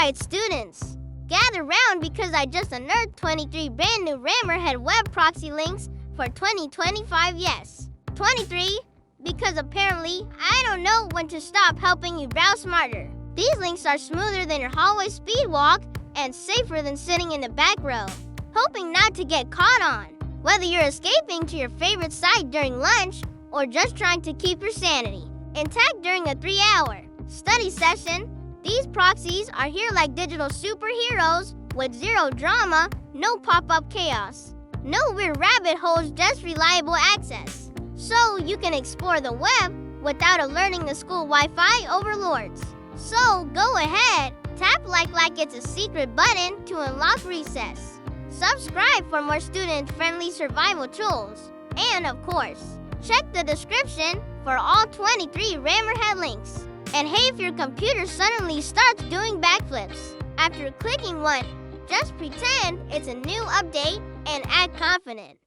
Alright students, gather round because I just unearthed 23 brand new Rammerhead web proxy links for 2025, yes. 23, because apparently I don't know when to stop helping you browse smarter. These links are smoother than your hallway speed walk and safer than sitting in the back row, hoping not to get caught on. Whether you're escaping to your favorite site during lunch or just trying to keep your sanity intact during a 3-hour study session, these proxies are here like digital superheroes with zero drama, no pop-up chaos, no weird rabbit holes, just reliable access. So you can explore the web without alerting the school Wi-Fi overlords. So go ahead, tap like it's a secret button to unlock recess. Subscribe for more student-friendly survival tools. And of course, check the description for all 23 Rammerhead links. And hey, if your computer suddenly starts doing backflips after clicking one, just pretend it's a new update and act confident.